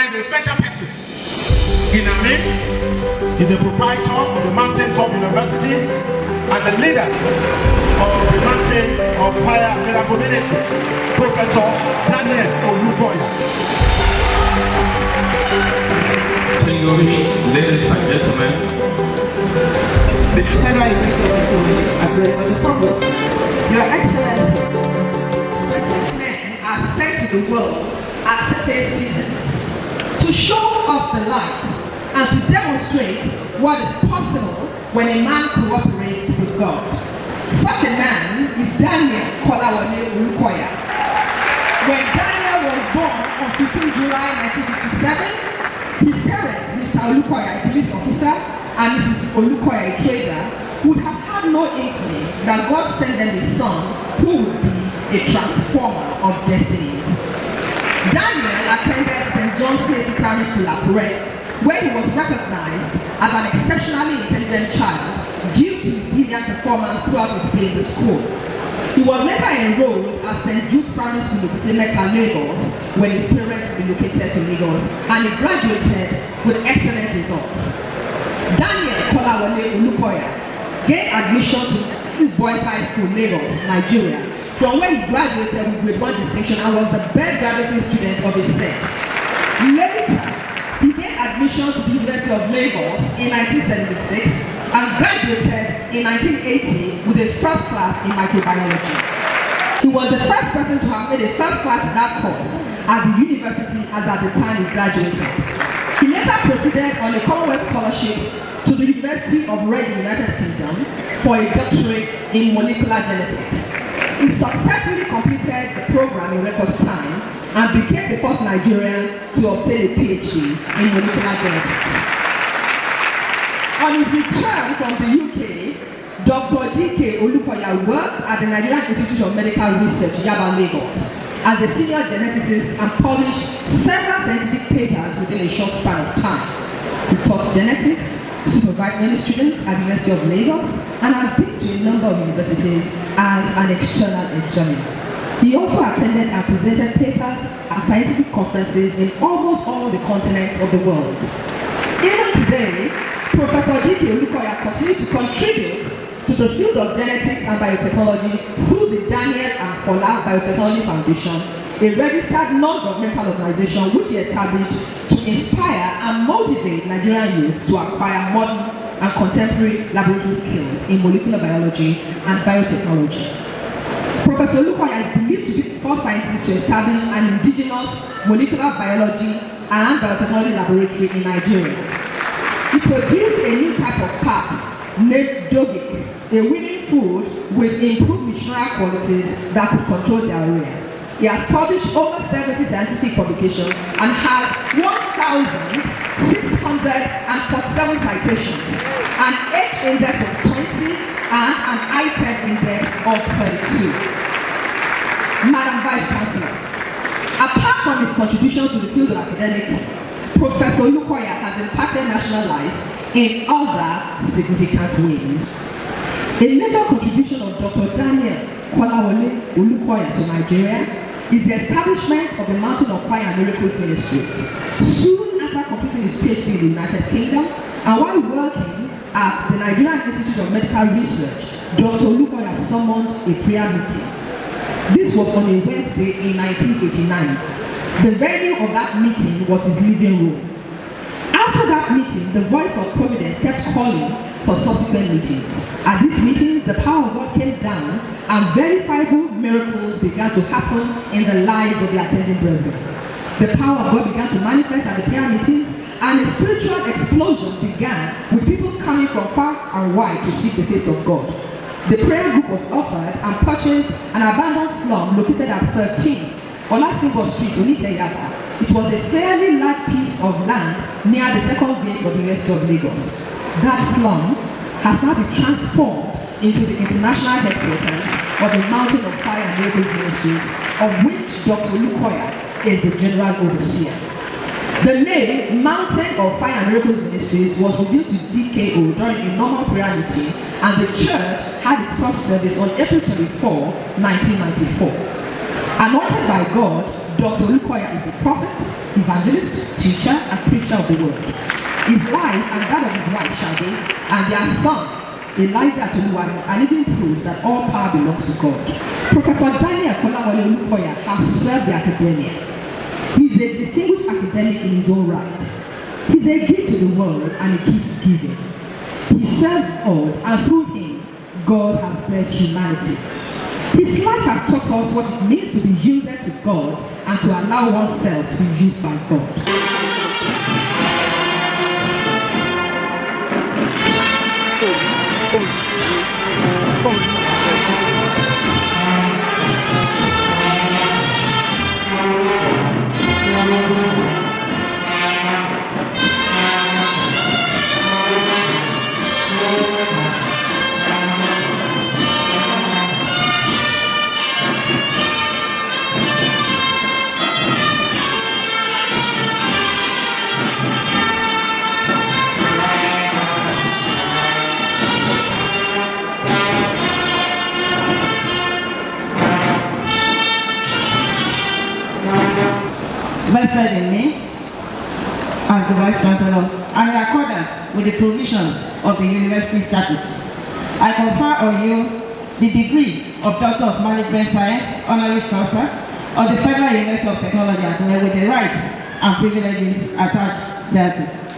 is a special person. In our midst, he's a proprietor of the Mountaintop University and the leader of the Mountain of Fire Miracle Ministry, Professor Daniel Olukoya. Distinguished ladies and gentlemen, the Federal Executive of the Provost, Your Excellency, certain men are sent to the world at certain seasons to show us the light and to demonstrate what is possible when a man cooperates with God. Such a man is Daniel Olukoya. When Daniel was born on 15 July 1957, his parents, Mr. Olukoya, a police officer, and Mrs. Olukoya, a trader, would have had no inkling that God sent them a son who would be a transformer of destinies. Daniel attended St. John's C.S. Primary School, Akure, where he was recognized as an exceptionally intelligent child due to his brilliant performance throughout his stay in the school. He was later enrolled at St. Jude's Primary School in Lagos when his parents relocated to Lagos, and he graduated with excellent results. Daniel Olukoya gained admission to his boys' high school, Lagos, Nigeria, from where he graduated with grade 1 distinction and was the best graduating student of his set. Later, he gained admission to the University of Lagos in 1976 and graduated in 1980 with a first class in microbiology. He was the first person to have made a first class in that course at the university as at the time he graduated. He later proceeded on a Commonwealth scholarship to the University of Reading, United Kingdom, for a doctorate in molecular genetics. He successfully completed the program in record time and became the first Nigerian to obtain a PhD in molecular genetics. On his return from the UK, Dr.Dk Olukoya worked at the Nigerian Institute of Medical Research, Yaba, Lagos, as a senior geneticist and published several scientific papers within a short span of time. He taught genetics, supervised many students at the University of Lagos, and has been to a number of universities as an external examiner. He also attended and presented papers at scientific conferences in almost all the continents of the world. Even today, Professor Dk Olukoya continues to contribute to the field of genetics and biotechnology through the Daniel and Fola Biotechnology Foundation, a registered non-governmental organization which he established to inspire and motivate Nigerian youths to acquire modern and contemporary laboratory skills in molecular biology and biotechnology. Professor Olukoya is believed to be the first scientist to establish an indigenous molecular biology and biotechnology laboratory in Nigeria. He produced a new type of pap named Dogik, a winning food with improved nutritional qualities that could control diarrhea. He has published over 70 scientific publications and has 1,647 citations, an H-index of 20 and an I-10 index of 32. Madam Vice Chancellor, apart from his contributions to the field of academics, Professor Olukoya has impacted national life in other significant ways. A major contribution of Dr. Daniel Olukoya to Nigeria is the establishment of the Mountain of Fire and Miracles Ministries. Soon after completing his PhD in the United Kingdom, and while working at the Nigerian Institute of Medical Research, Dr. Olukoya summoned a prayer meeting. This was on a Wednesday in 1989. The venue of that meeting was his living room. After that meeting, the voice of Providence kept calling for subsequent meetings. At these meetings, the power of God came down and verifiable miracles began to happen in the lives of the attending brethren. The power of God began to manifest at the prayer meetings, and a spiritual explosion began with people coming from far and wide to seek the face of God. The prayer group was offered and purchased an abandoned slum located at 13 Olasingo Street, Olukoya. It was a fairly large piece of land near the second gate of the University of Lagos. That slum has now been transformed into the international headquarters of the Mountain of Fire and Miracles Ministries, of which Dr. Olukoya is the general overseer. The name Mountain of Fire and Miracles Ministries was revealed to DKO during a normal prayer meeting, and the church had its first service on April 24, 1994. Anointed by God, Dr. Olukoya is a prophet, evangelist, teacher, and preacher of the word. His life and that of his wife shall be, and their son, Elijah Olukoya, are living proof that all power belongs to God. Professor Daniel Olukoya has served the academia. He is a distinguished academic in his own right. He is a gift to the world and he keeps giving. He serves God, and through him, God has blessed humanity. His life has taught us what it means to be yielded to God and to allow oneself to be used by God. Vested in me as the Vice Chancellor and in accordance with the provisions of the University Statutes, I confer on you the degree of Doctor of Management Science, Honorary Scholar of the Federal University of Technology, with the rights and privileges attached thereto.